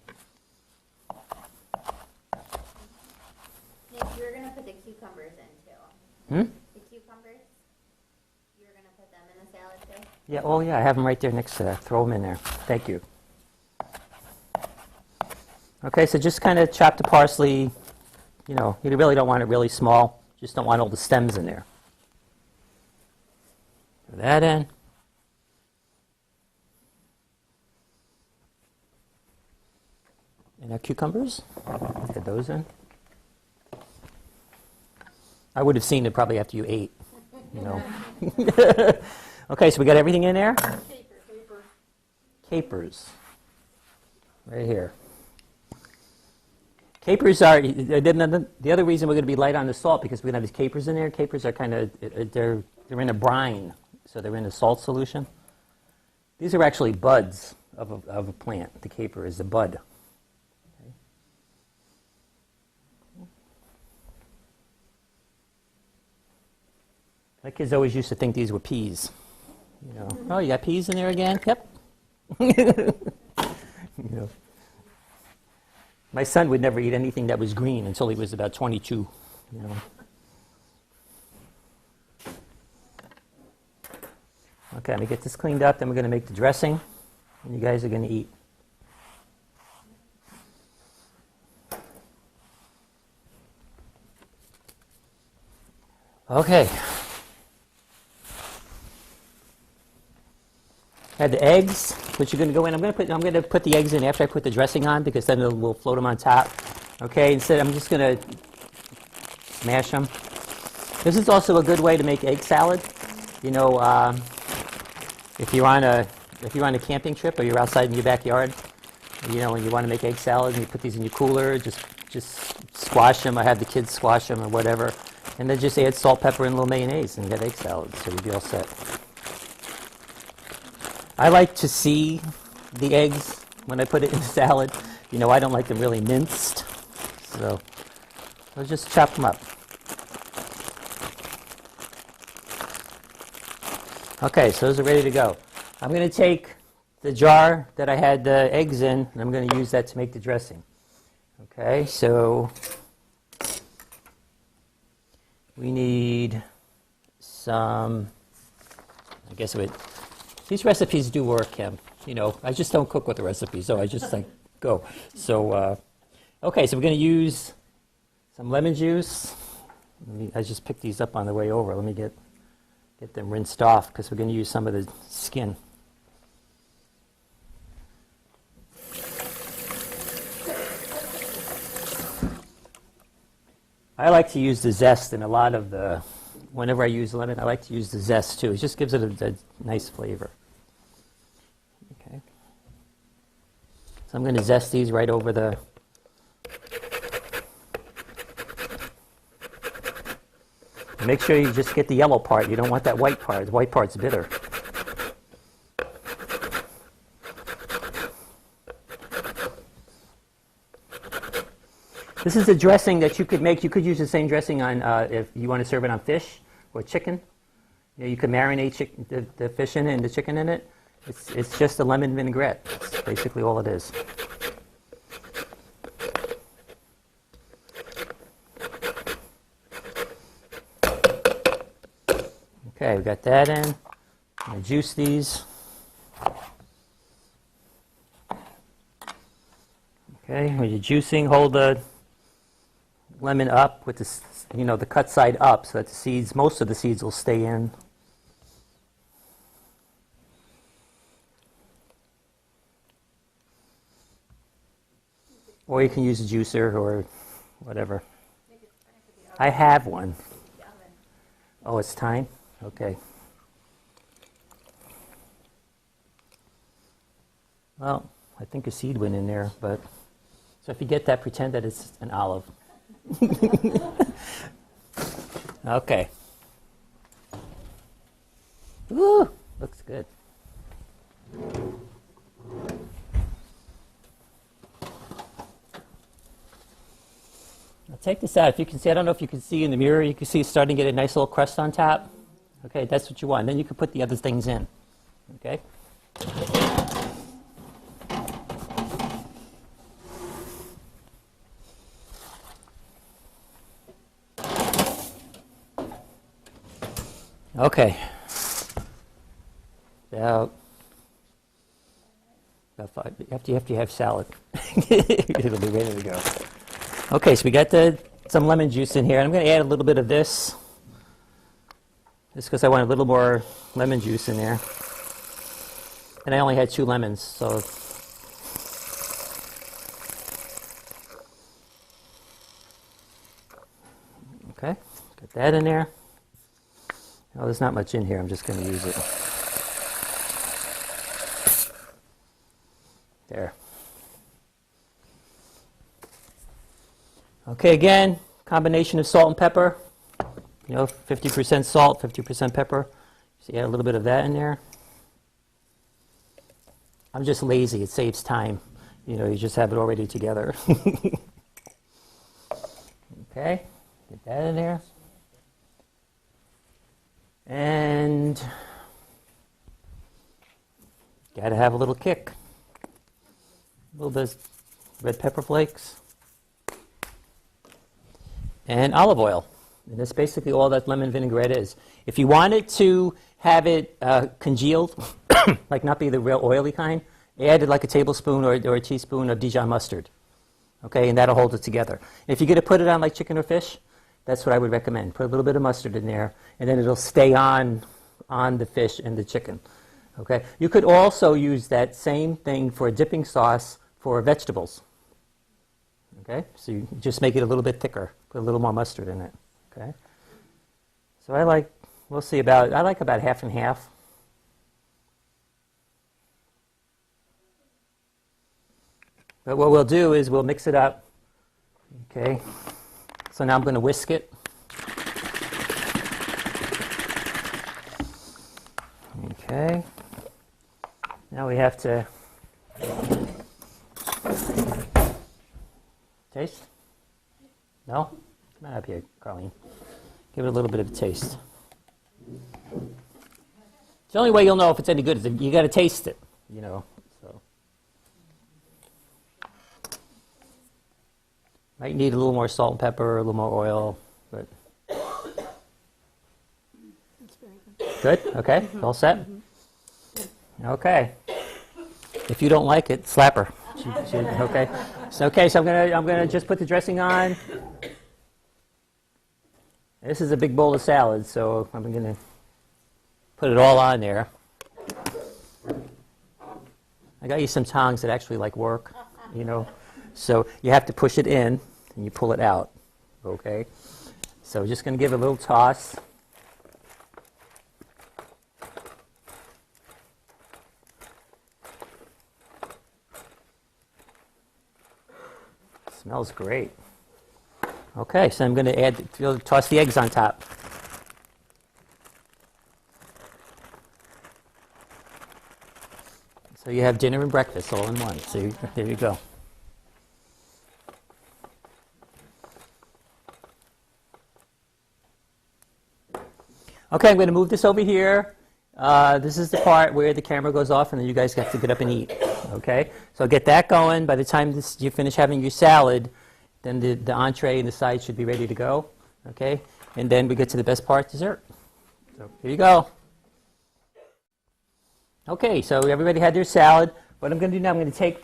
Nick, you were going to put the cucumbers in too. Hmm? The cucumbers, you were going to put them in the salad too? Yeah, oh yeah, I have them right there next to that. Throw them in there. Thank you. Okay, so just kind of chop the parsley You really don't want it really small. Just don't want all the stems in there. Put that in. And our cucumbers. Add those in. I would have seen it probably after you ate. Okay, so we got everything in there? Capers. Right here. Capers are, the other reason we're going to be light on the salt, because we're going to have these capers in there. Capers are they're in a brine, so they're in a salt solution. These are actually buds of a plant. The caper is a bud. Okay. My kids always used to think these were peas. Oh, you got peas in there again? Yep. My son would never eat anything that was green until he was about 22. Okay, let me get this cleaned up. Then we're going to make the dressing, and you guys are going to eat. Okay. Add the eggs, which you're going to go in. I'm going to put the eggs in after I put the dressing on, because then we'll float them on top. Okay. Instead, I'm just going to smash them. This is also a good way to make egg salad. If you're on a camping trip or you're outside in your backyard, and you want to make egg salad, and you put these in your cooler, just squash them. I have the kids squash them or whatever, and then just add salt, pepper, and a little mayonnaise, and you got egg salad. So you'll be all set. I like to see the eggs when I put it in the salad. I don't like them really minced, so I'll just chop them up. Okay, so those are ready to go. I'm going to take the jar that I had the eggs in, and I'm going to use that to make the dressing. Okay, so we need some, these recipes do work, Kim. I just don't cook with the recipes, so I just go. So, okay, so we're going to use some lemon juice. I just picked these up on the way over. Let me get them rinsed off, because we're going to use some of the skin. I like to use the zest in a lot of whenever I use lemon, I like to use the zest too. It just gives it a nice flavor. Okay. So I'm going to zest these right over the... Make sure you just get the yellow part. You don't want that white part. The white part's bitter. This is a dressing that you could make. You could use the same dressing on if you want to serve it on fish or chicken. You could marinate the fish in it and the chicken in it. It's just a lemon vinaigrette. That's basically all it is. Okay, we got that in. I'm going to juice these. Okay, when you're juicing, hold the lemon up with the cut side up, so that the seeds, most of the seeds will stay in. Or you can use a juicer or whatever. I have one. Oh, it's time? Okay. Well, I think a seed went in there, but so if you get that, pretend that it's an olive. Okay. Ooh, looks good. Now take this out. If you can see, I don't know if you can see in the mirror, you can see it's starting to get a nice little crust on top. Okay, that's what you want. Then you can put the other things in. Okay? Okay. About 5. After you have salad, it'll be ready to go. Okay, so we got the some lemon juice in here. I'm going to add a little bit of this, just because I want a little more lemon juice in there. And I only had 2 lemons, so. Okay, get that in there. Oh, there's not much in here. I'm just going to use it. There. Okay, again, combination of salt and pepper. 50% salt, 50% pepper. So you add a little bit of that in there. I'm just lazy. It saves time. You just have it already together. Okay, get that in there. And got to have a little kick. A little bit of red pepper flakes. And olive oil. And that's basically all that lemon vinaigrette is. If you wanted to have it congealed, like not be the real oily kind, add like a tablespoon or a teaspoon of Dijon mustard. Okay, and that'll hold it together. If you're going to put it on like chicken or fish, that's what I would recommend. Put a little bit of mustard in there, and then it'll stay on the fish and the chicken. Okay, you could also use that same thing for a dipping sauce for vegetables. Okay, so you just make it a little bit thicker. Put a little more mustard in it. Okay, so I like about half and half. But what we'll do is we'll mix it up. Okay, so now I'm going to whisk it. Okay, now we have to taste. No? Come on up here, Carlene. Give it a little bit of a taste. It's the only way you'll know if it's any good is if you got to taste it, So might need a little more salt and pepper, a little more oil, but That's very good. good. Okay, all set. Okay. If you don't like it, slap her. Okay. So I'm gonna just put the dressing on. This is a big bowl of salad, so I'm gonna put it all on there. I got you some tongs that actually work, So you have to push it in and you pull it out. Okay. So just gonna give it a little toss. Smells great. Okay, so I'm going to toss the eggs on top. So you have dinner and breakfast all in one. So there you go. Okay, I'm going to move this over here. This is the part where the camera goes off and then you guys have to get up and eat. Okay, so get that going. By the time you finish having your salad, then the entree and the side should be ready to go. Okay, and then we get to the best part, dessert. So here you go. Okay, so everybody had their salad. What I'm going to do now, I'm going to take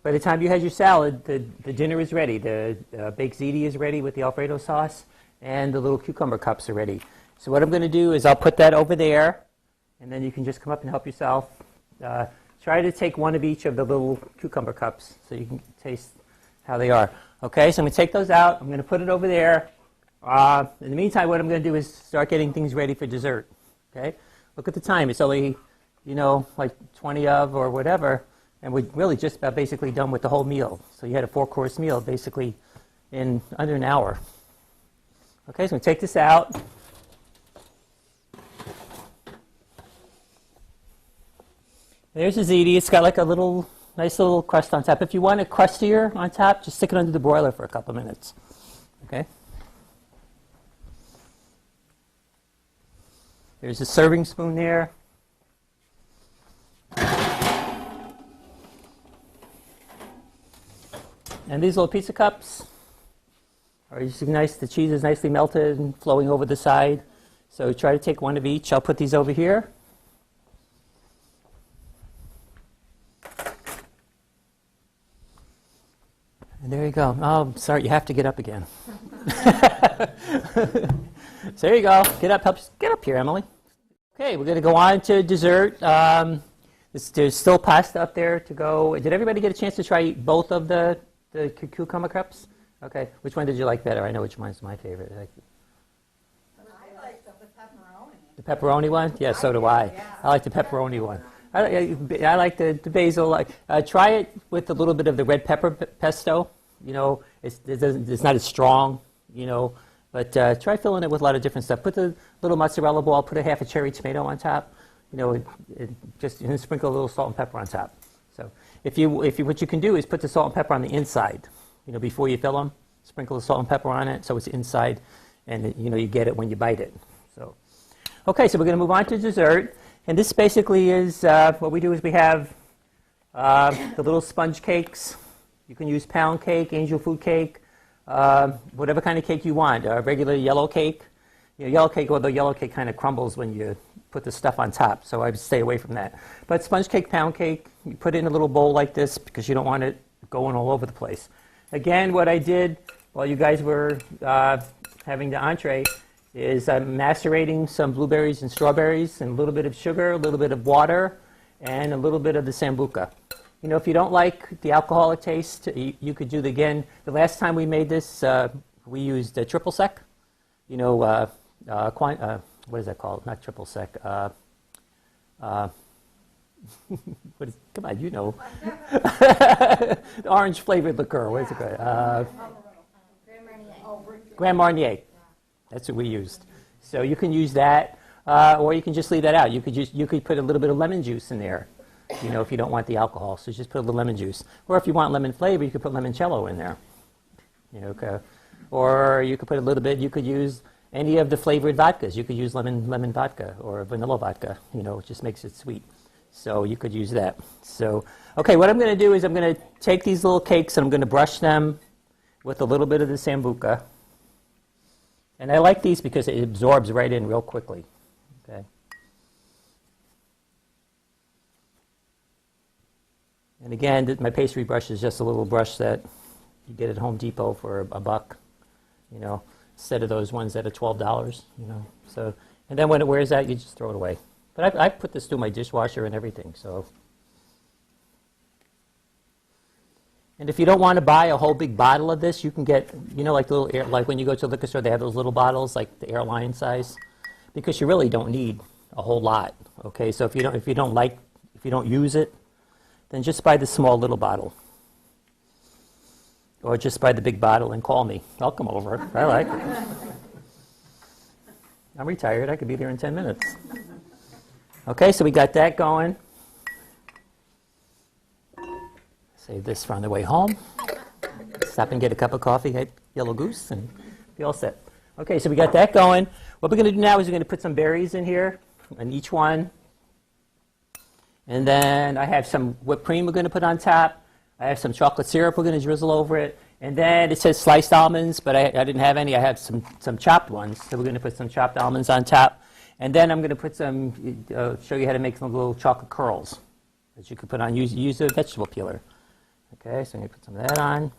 by the time you had your salad, the dinner is ready. The baked ziti is ready with the Alfredo sauce, and the little cucumber cups are ready. So what I'm going to do is I'll put that over there, and then you can just come up and help yourself. Try to take one of each of the little cucumber cups so you can taste how they are. Okay, so I'm going to take those out. I'm going to put it over there. In the meantime, what I'm going to do is start getting things ready for dessert. Okay, look at the time. It's only, like 20 of or whatever, and we're really just about basically done with the whole meal. So you had a 4-course meal basically in under an hour. Okay, so I'm going to take this out. There's the ziti. It's got like a nice little crust on top. If you want it crustier on top, just stick it under the broiler for a couple minutes. Okay. There's a serving spoon there. And these little pizza cups are just nice. The cheese is nicely melted and flowing over the side. So try to take one of each. I'll put these over here. And there you go. Oh, sorry, you have to get up again. So there you go. Get up here, Emily. Okay, we're going to go on to dessert. There's still pasta up there to go. Did everybody get a chance to try both of the cucumber cups? Okay, which one did you like better? I know which one's my favorite. I like the pepperoni. The pepperoni one? Yeah, so do I. I like the pepperoni one. I like the basil. Try it with a little bit of the red pepper pesto. You know, it's not as strong, you know, but try filling it with a lot of different stuff. Put the little mozzarella ball, put a half a cherry tomato on top, you know, just sprinkle a little salt and pepper on top. So what you can do is put the salt and pepper on the inside, you know, before you fill them. Sprinkle the salt and pepper on it so it's inside, and you know you get it when you bite it. So, okay, so we're going to move on to dessert, and this basically is what we do is we have the little sponge cakes. You can use pound cake, angel food cake, whatever kind of cake you want. Regular yellow cake. You know, yellow cake, although yellow cake kind of crumbles when you put the stuff on top, so I would stay away from that. But sponge cake, pound cake, you put it in a little bowl like this because you don't want it going all over the place. Again, what I did while you guys were having the entree is I'm macerating some blueberries and strawberries and a little bit of sugar, a little bit of water, and a little bit of the sambuca. You know, if you don't like the alcoholic taste, you could do it again. The last time we made this, we used triple sec. You know, what is that called? Not triple sec. Come on, you know. The orange flavored liqueur. What is it called? Grand Marnier. That's what we used. So you can use that, or you can just leave that out. You could put a little bit of lemon juice in there. You know, if you don't want the alcohol, so just put a little lemon juice. Or if you want lemon flavor, you could put limoncello in there. You know, or you could put a little bit. You could use any of the flavored vodkas. You could use lemon vodka or vanilla vodka. You know, it just makes it sweet. So you could use that. So, okay, what I'm going to do is I'm going to take these little cakes and I'm going to brush them with a little bit of the sambuca. And I like these because it absorbs right in real quickly. Okay. And again, my pastry brush is just a little brush that you get at Home Depot for $1, you know, instead of those ones that are $12, you know. So, and then when it wears out, you just throw it away. But I put this through my dishwasher and everything, so. And if you don't want to buy a whole big bottle of this, you can get, you know, like like when you go to the liquor store, they have those little bottles, like the airline size, because you really don't need a whole lot. Okay, so if you don't use it, then just buy the small little bottle, or just buy the big bottle and call me. I'll come over. I like it. I'm retired. I could be there in 10 minutes. Okay, so we got that going. Save this for on the way home. Stop and get a cup of coffee at Yellow Goose and be all set. Okay, so we got that going. What we're going to do now is we're going to put some berries in here on each one. And then I have some whipped cream we're going to put on top. I have some chocolate syrup we're going to drizzle over it. And then it says sliced almonds, but I didn't have any. I have some chopped ones, so we're going to put some chopped almonds on top. And then I'm going to put show you how to make some little chocolate curls that you could put on. Use a vegetable peeler. Okay, so I'm going to put some of that on.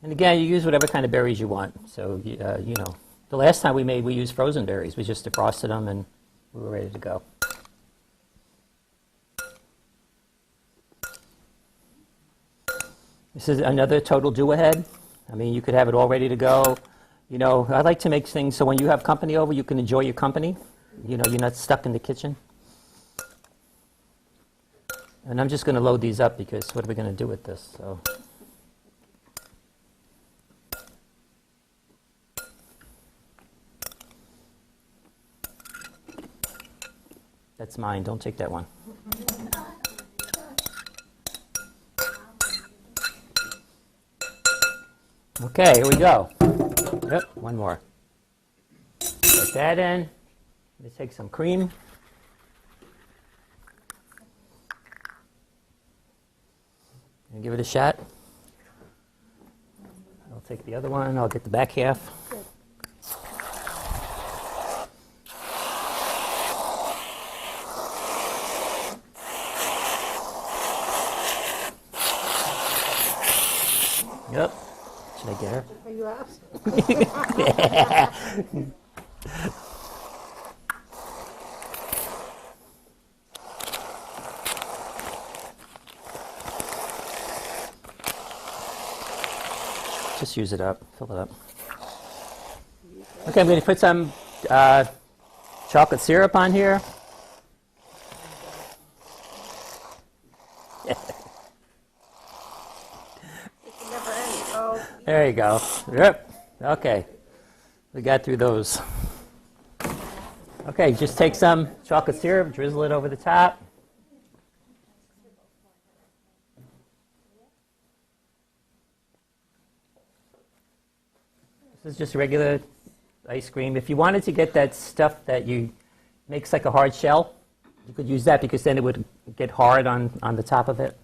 And again, you use whatever kind of berries you want. So, you know, the last time we used frozen berries. We just defrosted them and we were ready to go. This is another total do-ahead. I mean, you could have it all ready to go. You know, I like to make things so when you have company over, you can enjoy your company. You know, you're not stuck in the kitchen. And I'm just going to load these up because what are we going to do with this? So. That's mine. Don't take that one. Okay, here we go. Yep, one more. Put that in. Let's take some cream. And give it a shot. I'll take the other one. I'll get the back half. Should I get her? Are you asked? Just use it up, fill it up. Okay, I'm going to put some chocolate syrup on here. Never ends. Oh, There you go. Yep. Okay. We got through those. Okay, just take some chocolate syrup, drizzle it over the top. This is just regular ice cream. If you wanted to get that stuff that makes like a hard shell, you could use that because then it would get hard on the top of it.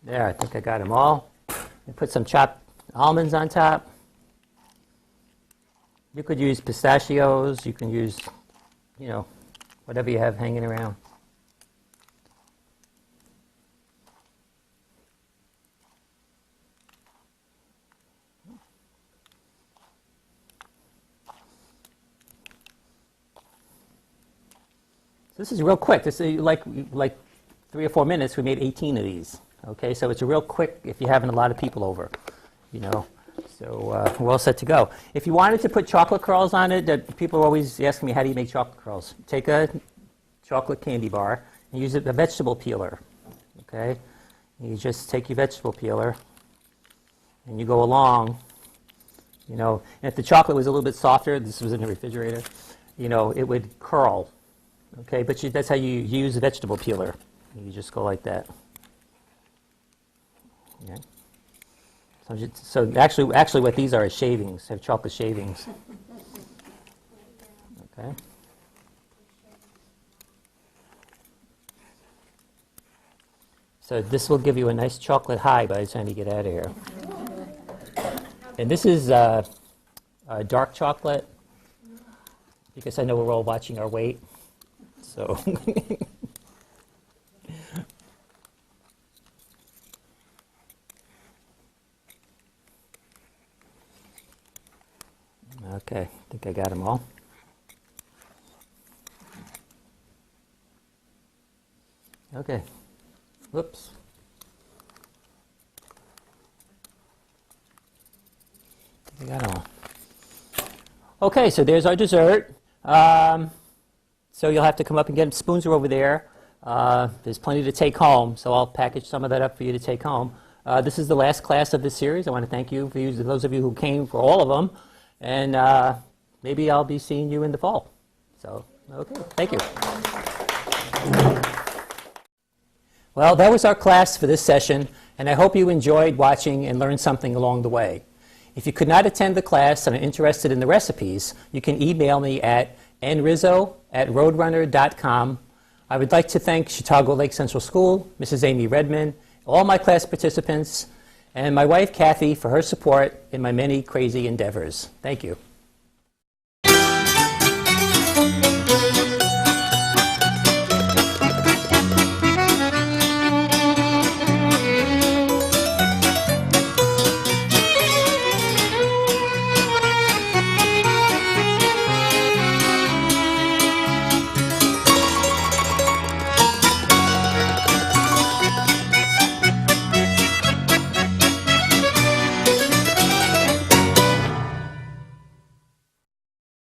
There, I think I got them all. And put some chopped almonds on top. You could use pistachios. You can use, whatever you have hanging around. This is real quick. This is like 3 or 4 minutes. We made 18 of these. Okay, so it's a real quick if you're having a lot of people over, So we're all set to go. If you wanted to put chocolate curls on it, that people are always asking me, how do you make chocolate curls? Take a chocolate candy bar and use a vegetable peeler. Okay, you just take your vegetable peeler and you go along. And if the chocolate was a little bit softer, this was in the refrigerator, it would curl. Okay, but that's how you use a vegetable peeler. You just go like that. Okay. So actually, what these are is shavings. They have chocolate shavings. Okay. So this will give you a nice chocolate high by the time you get out of here. And this is dark chocolate because I know we're all watching our weight. So. Okay, I think I got them all. Okay. Whoops. I got them all. Okay, so there's our dessert. So you'll have to come up and get spoons are over there. There's plenty to take home, so I'll package some of that up for you to take home. This is the last class of this series. I want to thank you for those of you who came for all of them. And maybe I'll be seeing you in the fall. So, okay, thank you. Well, that was our class for this session, and I hope you enjoyed watching and learned something along the way. If you could not attend the class and are interested in the recipes, you can email me at nrizzo@roadrunner.com. I would like to thank Chautauqua Lake Central School, Mrs. Amy Redmond, all my class participants, and my wife, Kathy, for her support in my many crazy endeavors. Thank you.